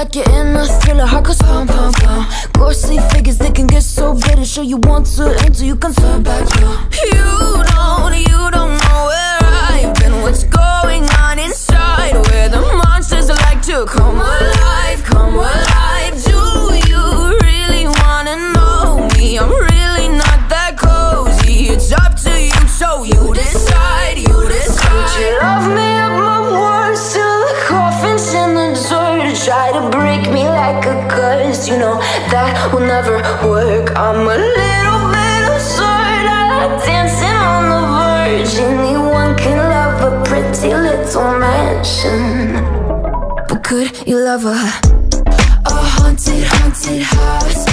like you're in a thriller, heart goes pum pum pum. Ghostly figures, they can get so bitter. Sure you want to enter, you can turn back now. You don't know where I've been. What's going on inside, where the monsters like to come alive, come alive. Do you really wanna know me? I'm really not that cozy. It's up to you, so you decide, you decide. Would you love me up my words till the coffin's in the dirt? Try to break me like a curse, you know that will never work. I'm a little bit absurd, I like dancing on the verge. Anyone can love a pretty little mansion, but could you love a haunted, haunted house?